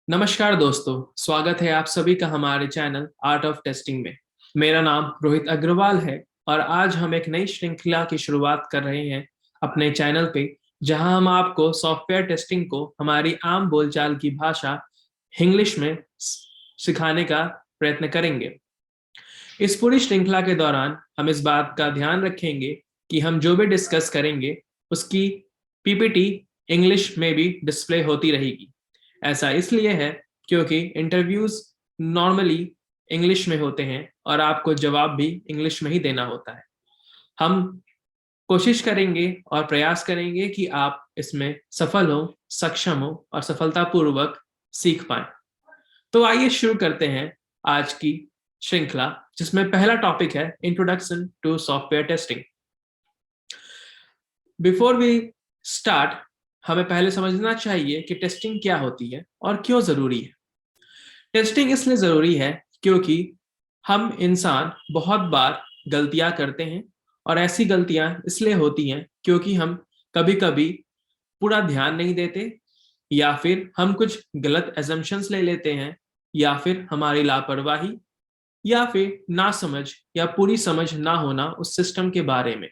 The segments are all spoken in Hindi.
नमस्कार दोस्तों, स्वागत है आप सभी का हमारे चैनल आर्ट ऑफ टेस्टिंग में। मेरा नाम रोहित अग्रवाल है और आज हम एक नई श्रृंखला की शुरुआत कर रहे हैं अपने चैनल पे, जहां हम आपको सॉफ्टवेयर टेस्टिंग को हमारी आम बोलचाल की भाषा इंग्लिश में सिखाने का प्रयत्न करेंगे। इस पूरी श्रृंखला के दौरान हम इस बात का ध्यान रखेंगे कि हम जो भी डिस्कस करेंगे उसकी पीपीटी इंग्लिश में भी डिस्प्ले होती रहेगी। ऐसा इसलिए है क्योंकि इंटरव्यूज नॉर्मली इंग्लिश में होते हैं और आपको जवाब भी इंग्लिश में ही देना होता है। हम कोशिश करेंगे और प्रयास करेंगे कि आप इसमें सफल हो, सक्षम हो और सफलतापूर्वक सीख पाएं। तो आइए शुरू करते हैं आज की श्रृंखला, जिसमें पहला टॉपिक है introduction to software testing. Before we start, हमें पहले समझना चाहिए कि टेस्टिंग क्या होती है और क्यों जरूरी है। टेस्टिंग इसलिए जरूरी है क्योंकि हम इंसान बहुत बार गलतियां करते हैं और ऐसी गलतियां इसलिए होती हैं क्योंकि हम कभी कभी पूरा ध्यान नहीं देते, या फिर हम कुछ गलत एजम्पशंस ले लेते हैं, या फिर हमारी लापरवाही, या फिर ना समझ या पूरी समझ ना होना उस सिस्टम के बारे में।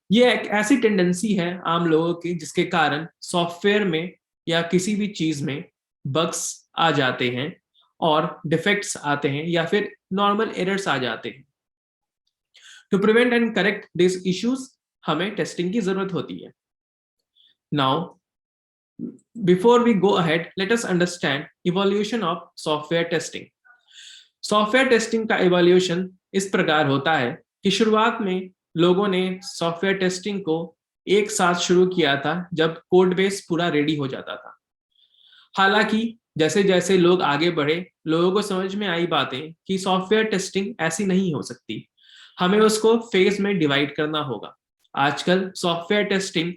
ये एक ऐसी टेंडेंसी है आम लोगों की जिसके कारण सॉफ्टवेयर में या किसी भी चीज में बग्स आ जाते हैं और डिफेक्ट्स आते हैं या फिर नॉर्मल एरर्स आ जाते हैं। To prevent and correct this issues हमें टेस्टिंग की जरूरत होती है। Now before we go ahead, let us understand evolution of software testing. Software testing का इवोल्यूशन इस प्रकार होता है कि शुरुआत में लोगों ने सॉफ्टवेयर टेस्टिंग को एक साथ शुरू किया था जब कोड बेस पूरा रेडी हो जाता था। हालांकि जैसे जैसे लोग आगे बढ़े, लोगों को समझ में आई बातें कि सॉफ्टवेयर टेस्टिंग ऐसी नहीं हो सकती, हमें उसको फेज में डिवाइड करना होगा। आजकल सॉफ्टवेयर टेस्टिंग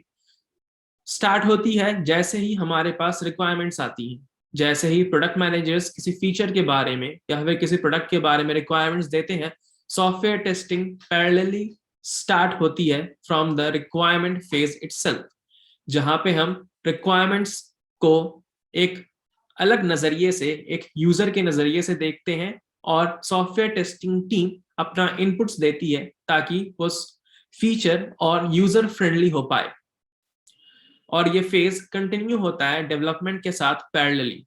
स्टार्ट होती है जैसे ही हमारे पास रिक्वायरमेंट्स आती हैं। जैसे ही प्रोडक्ट मैनेजर्स किसी फीचर के बारे में या फिर किसी प्रोडक्ट के बारे में रिक्वायरमेंट्स देते हैं, सॉफ्टवेयर टेस्टिंग पैरेलली स्टार्ट होती है from the requirement phase itself, जहां पे हम रिक्वायरमेंट्स को एक अलग नजरिए से, एक यूजर के नजरिए से देखते हैं और सॉफ्टवेयर टेस्टिंग टीम अपना इनपुट्स देती है ताकि वो फीचर और यूजर फ्रेंडली हो पाए। और ये फेज कंटिन्यू होता है डेवलपमेंट के साथ पैरेलली।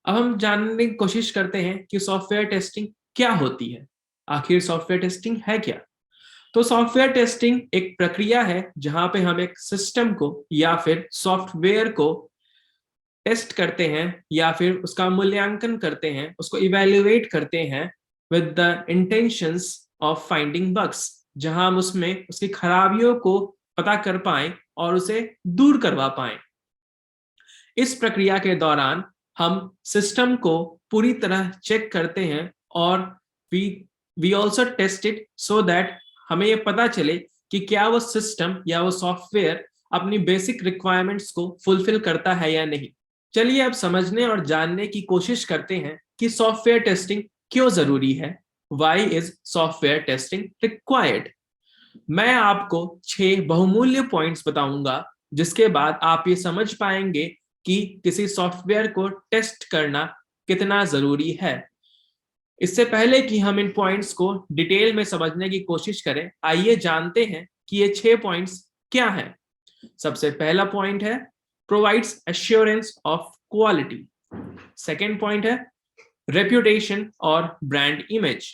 अब हम जानने की कोशिश करते हैं कि सॉफ्टवेयर टेस्टिंग क्या होती है। आखिर सॉफ्टवेयर टेस्टिंग है क्या? तो सॉफ्टवेयर टेस्टिंग एक प्रक्रिया है जहां पे हम एक सिस्टम को या फिर सॉफ्टवेयर को टेस्ट करते हैं या फिर उसका मूल्यांकन करते हैं, उसको इवेल्युएट करते हैं with the intentions of finding bugs, जहां हम उसमें उसकी खराबियों को पता कर पाए और उसे दूर करवा पाए। इस प्रक्रिया के दौरान हम सिस्टम को पूरी तरह चेक करते हैं और we we also test it so that हमें यह पता चले कि क्या वो सिस्टम या वो सॉफ्टवेयर अपनी बेसिक रिक्वायरमेंट्स को फुलफिल करता है या नहीं। चलिए अब समझने और जानने की कोशिश करते हैं कि सॉफ्टवेयर टेस्टिंग क्यों जरूरी है। Why is software testing required? मैं आपको 6 बहुमूल्य पॉइंट्स बताऊंगा, जिसके बाद आप ये समझ पाएंगे कि किसी सॉफ्टवेयर को टेस्ट करना कितना जरूरी है। इससे पहले कि हम इन पॉइंट्स को डिटेल में समझने की कोशिश करें, आइए जानते हैं कि ये 6 पॉइंट्स क्या हैं। सबसे पहला पॉइंट है provides assurance of quality. Second point है रेप्यूटेशन और ब्रांड इमेज।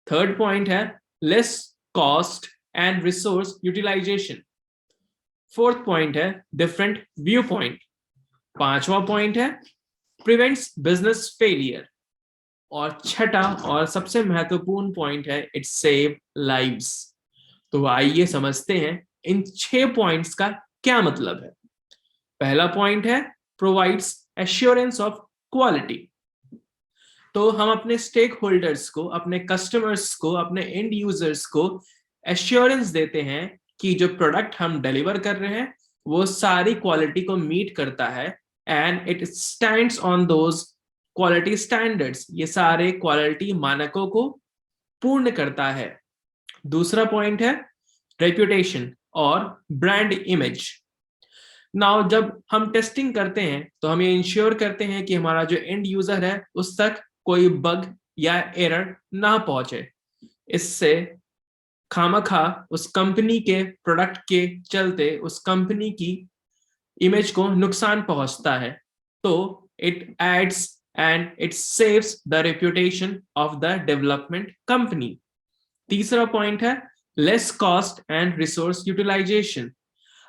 थर्ड पॉइंट है less cost and resource utilisation. Fourth point है डिफरेंट व्यू पॉइंट। पांचवा पॉइंट है प्रिवेंट्स बिजनेस फेलियर। और छठा और सबसे महत्वपूर्ण पॉइंट है इट सेव लाइव्स। तो आइए समझते हैं इन 6 पॉइंट्स का क्या मतलब है। पहला पॉइंट है प्रोवाइड्स एश्योरेंस ऑफ क्वालिटी। तो हम अपने स्टेक होल्डर्स को, अपने कस्टमर्स को, अपने एंड यूजर्स को एश्योरेंस देते हैं कि जो प्रोडक्ट हम डिलीवर कर रहे हैं वो सारी क्वालिटी को मीट करता है and it stands on those quality standards. ये सारे क्वालिटी मानकों को पूर्ण करता है। दूसरा पॉइंट है रेप्यूटेशन और ब्रांड इमेज। नाउ जब हम टेस्टिंग करते हैं तो हम ये इंश्योर करते हैं कि हमारा जो एंड यूजर है उस तक कोई बग या एरर ना पहुंचे। इससे खामखा उस कंपनी के प्रोडक्ट के चलते उस कंपनी की इमेज को नुकसान पहुंचता है। तो it aids and it saves the reputation of the development company. तीसरा पॉइंट है less cost and resource utilisation.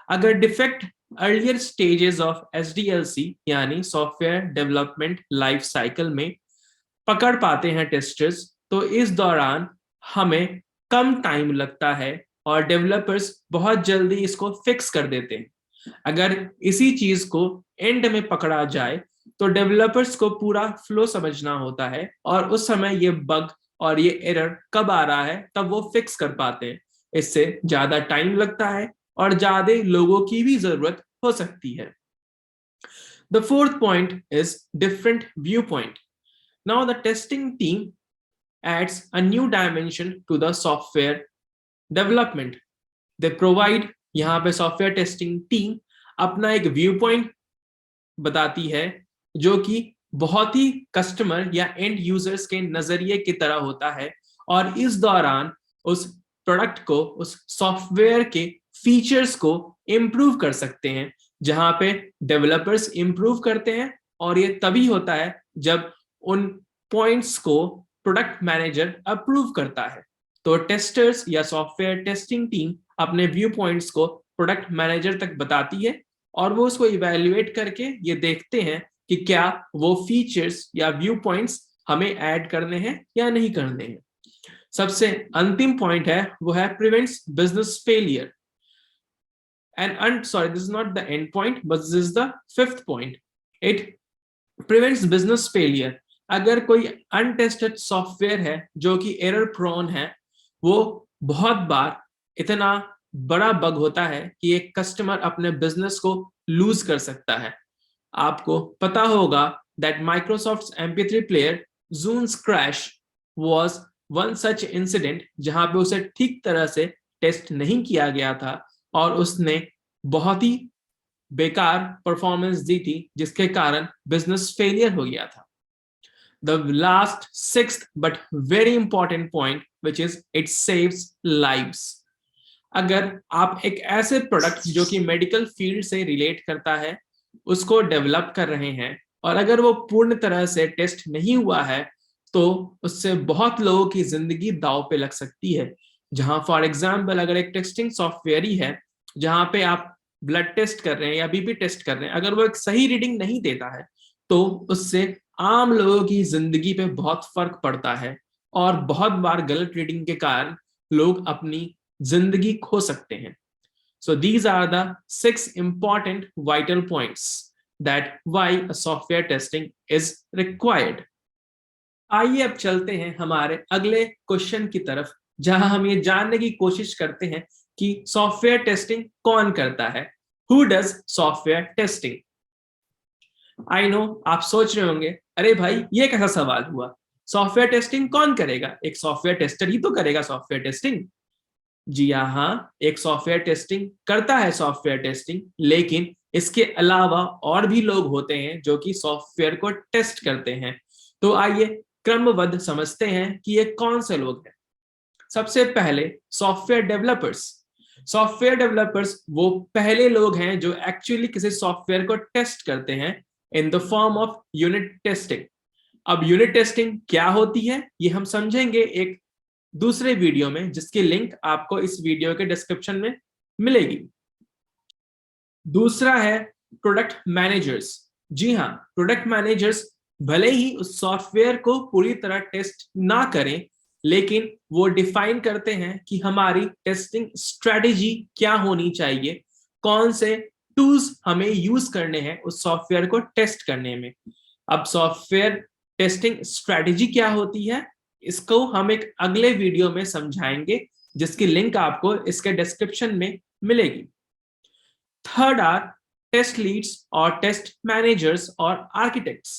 अगर defect earlier stages of SDLC यानी सॉफ्टवेयर डेवलपमेंट लाइफ साइकिल में पकड़ पाते हैं टेस्टर्स, तो इस दौरान हमें कम टाइम लगता है और डेवलपर्स बहुत जल्दी इसको फिक्स कर देते हैं। अगर इसी चीज को एंड में पकड़ा जाए तो डेवलपर्स को पूरा फ्लो समझना होता है और उस समय ये बग और ये एरर कब आ रहा है तब वो फिक्स कर पाते हैं। इससे ज्यादा टाइम लगता है और ज्यादा लोगों की भी जरूरत हो सकती है। The fourth point is different viewpoint. Now the testing team adds a new dimension to the software development. They provide, यहाँ पे सॉफ्टवेयर टेस्टिंग टीम अपना एक व्यू पॉइंट बताती है जो कि बहुत ही कस्टमर या एंड यूजर्स के नजरिए की तरह होता है और इस दौरान उस प्रोडक्ट को उस सॉफ्टवेयर के फीचर्स को इम्प्रूव कर सकते हैं। जहां पे डेवलपर्स इम्प्रूव करते हैं और ये तभी होता है जब उन पॉइंट्स को प्रोडक्ट मैनेजर अप्रूव करता है। तो टेस्टर्स या सॉफ्टवेयर टेस्टिंग टीम अपने व्यू पॉइंट्स को प्रोडक्ट मैनेजर तक बताती है और वो उसको इवैल्यूएट करके ये देखते हैं कि क्या वो फीचर्स या व्यू पॉइंट्स हमें ऐड करने हैं या नहीं करने हैं। सबसे अंतिम पॉइंट है वो है prevents business failure. And sorry, this is not the end point, but this is the fifth point. It prevents business failure. अगर कोई अनटेस्टेड सॉफ्टवेयर है जो कि एरर प्रोन है, वो बहुत बार इतना बड़ा बग होता है कि एक कस्टमर अपने बिजनेस को लूज कर सकता है। आपको पता होगा that Microsoft's MP3 player Zune's crash was one such incident जहां पे उसे ठीक तरह से टेस्ट नहीं किया गया था और उसने बहुत ही बेकार परफॉर्मेंस दी थी जिसके कारण बिजनेस फेलियर हो गया था। The last sixth but very important point which is it saves lives. अगर आप एक ऐसे प्रोडक्ट जो कि मेडिकल फील्ड से रिलेट करता है उसको डेवलप कर रहे हैं और अगर वो पूर्ण तरह से टेस्ट नहीं हुआ है तो उससे बहुत लोगों की जिंदगी दांव पे लग सकती है। जहां फॉर एग्जांपल अगर एक टेस्टिंग सॉफ्टवेयर ही है जहां पे आप ब्लड टेस्ट कर रहे हैं या बीपी टेस्ट कर रहे हैं, अगर वो एक सही रीडिंग नहीं देता है तो उससे आम लोगों की जिंदगी पे बहुत फर्क पड़ता है और बहुत बार गलत रीडिंग के कारण लोग अपनी जिंदगी खो सकते हैं। So these are the 6 important vital points that why a software testing is required. आइए अब चलते हैं हमारे अगले क्वेश्चन की तरफ जहां हम ये जानने की कोशिश करते हैं कि सॉफ्टवेयर टेस्टिंग कौन करता है। Who does software testing? I know आप सोच रहे होंगे अरे भाई ये कैसा सवाल हुआ, सॉफ्टवेयर टेस्टिंग कौन करेगा, एक सॉफ्टवेयर टेस्टर ही तो करेगा सॉफ्टवेयर टेस्टिंग। जी हाँ, एक सॉफ्टवेयर टेस्टिंग करता है सॉफ्टवेयर टेस्टिंग, लेकिन इसके अलावा और भी लोग होते हैं जो कि सॉफ्टवेयर को टेस्ट करते हैं। तो आइए क्रमबद्ध समझते हैं कि ये कौन से लोग हैं। सबसे पहले सॉफ्टवेयर डेवलपर्स। सॉफ्टवेयर डेवलपर्स वो पहले लोग हैं जो एक्चुअली किसी सॉफ्टवेयर को टेस्ट करते हैं in the form of unit testing. अब यूनिट टेस्टिंग क्या होती है ये हम समझेंगे एक दूसरे वीडियो में जिसकी लिंक आपको इस वीडियो के डिस्क्रिप्शन में मिलेगी। दूसरा है प्रोडक्ट मैनेजर्स। जी हाँ, प्रोडक्ट मैनेजर्स भले ही उस सॉफ्टवेयर को पूरी तरह टेस्ट ना करें लेकिन वो डिफाइन करते हैं कि हमारी टेस्टिंग स्ट्रेटेजी क्या होनी चाहिए, कौन से टूल्स हमें यूज करने हैं उस सॉफ्टवेयर को टेस्ट करने में। अब सॉफ्टवेयर टेस्टिंग स्ट्रेटेजी क्या होती है इसको हम एक अगले वीडियो में समझाएंगे जिसकी लिंक आपको इसके डिस्क्रिप्शन में मिलेगी। थर्ड आर टेस्ट लीड्स और टेस्ट मैनेजर्स और आर्किटेक्ट्स।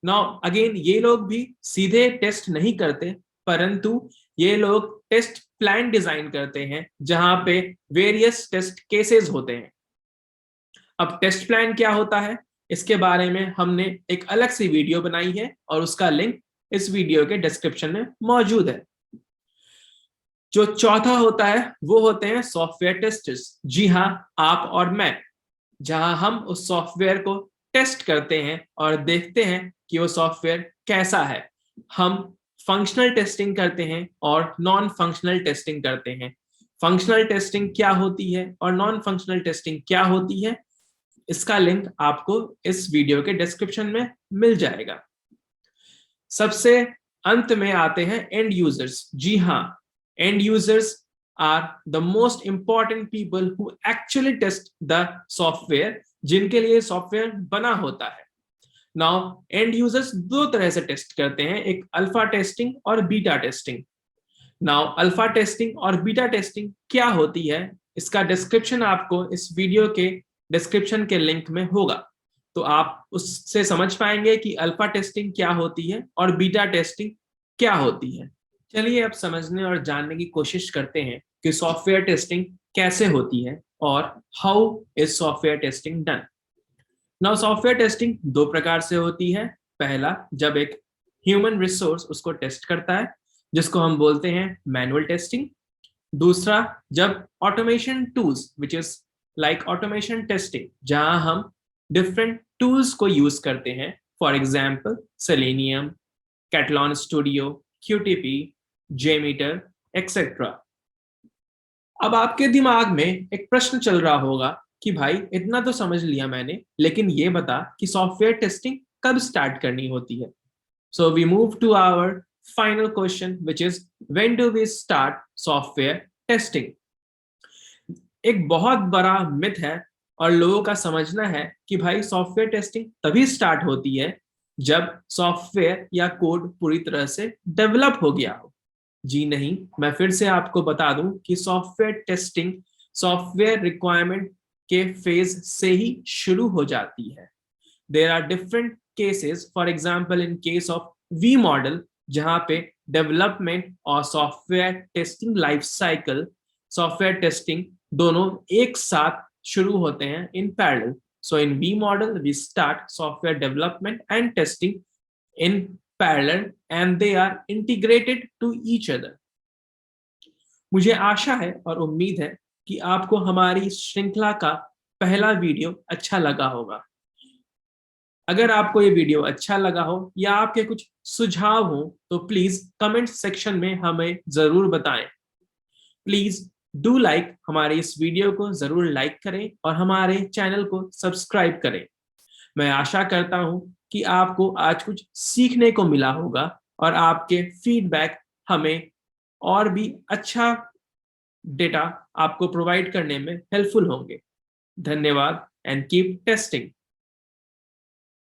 नाउ अगेन ये लोग भी सीधे टेस्ट नहीं करते परंतु ये लोग टेस्ट प्लान डिजाइन करते हैं जहां पे वेरियस टेस्ट केसेस होते हैं। अब टेस्ट प्लान क्या होता है, इसके बारे में हमने एक अलग सी वीडियो बनाई है और उसका लिंक इस वीडियो के डिस्क्रिप्शन में मौजूद है। जो चौथा होता है वो होते हैं सॉफ्टवेयर टेस्टर्स। जी हाँ, आप और मैं, जहां हम उस सॉफ्टवेयर को टेस्ट करते हैं और देखते हैं कि वो सॉफ्टवेयर कैसा है। हम फंक्शनल टेस्टिंग करते हैं और नॉन फंक्शनल टेस्टिंग करते हैं। फंक्शनल टेस्टिंग क्या होती है और नॉन फंक्शनल टेस्टिंग क्या होती है, इसका लिंक आपको इस वीडियो के डिस्क्रिप्शन में मिल जाएगा। सबसे अंत में आते हैं एंड यूजर्स। जी हाँ, end users are the most important people who actually test the software, जिनके लिए सॉफ्टवेयर बना होता है। नाउ एंड यूजर्स दो तरह से टेस्ट करते हैं, एक अल्फा टेस्टिंग और beta testing. Now alpha testing और बीटा टेस्टिंग क्या होती है, इसका डिस्क्रिप्शन आपको इस वीडियो के डिस्क्रिप्शन के लिंक में होगा, तो आप उससे समझ पाएंगे कि अल्फा टेस्टिंग क्या होती है और बीटा टेस्टिंग क्या होती है। चलिए अब समझने और जानने की कोशिश करते हैं कि सॉफ्टवेयर टेस्टिंग कैसे होती है और how is software testing done. Now software testing दो प्रकार से होती है। पहला, जब एक ह्यूमन रिसोर्स उसको टेस्ट करता है, जिसको हम बोलते हैं मैनुअल टेस्टिंग। दूसरा, जब automation tools which is like automation testing, जहां हम डिफरेंट टूल्स को यूज करते हैं, for example Selenium, Katalon studio, QTP, JMeter, etcetera. अब आपके दिमाग में एक प्रश्न चल रहा होगा कि भाई इतना तो समझ लिया मैंने, लेकिन ये बता कि सॉफ्टवेयर टेस्टिंग कब स्टार्ट करनी होती है। So we move to our final question which is when do we start software testing. एक बहुत बड़ा मिथ है और लोगों का समझना है कि भाई सॉफ्टवेयर टेस्टिंग तभी स्टार्ट होती है जब सॉफ्टवेयर या कोड पूरी तरह से डेवलप हो गया हो। जी नहीं, मैं फिर से आपको बता दूं कि सॉफ्टवेयर टेस्टिंग सॉफ्टवेयर रिक्वायरमेंट के फेज से ही शुरू हो जाती है। There are different cases, for example in case of V model, जहां पे डेवलपमेंट और software testing life cycle, software testing दोनों एक साथ शुरू होते हैं in parallel. So in V model we start software development and testing in parallel and they are integrated to each other. मुझे आशा है और उम्मीद है कि आपको हमारी श्रृंखला का पहला वीडियो अच्छा लगा होगा। अगर आपको ये वीडियो अच्छा लगा हो या आपके कुछ सुझाव हो तो प्लीज कमेंट सेक्शन में हमें जरूर बताएं। प्लीज डू लाइक, हमारे इस वीडियो को जरूर लाइक करें और हमारे चैनल को सब्सक्राइब करें। मैं आशा करता हूं कि आपको आज कुछ सीखने को मिला होगा और आपके फीडबैक हमें और भी अच्छा डेटा आपको प्रोवाइड करने में हेल्पफुल होंगे। धन्यवाद एंड कीप टेस्टिंग।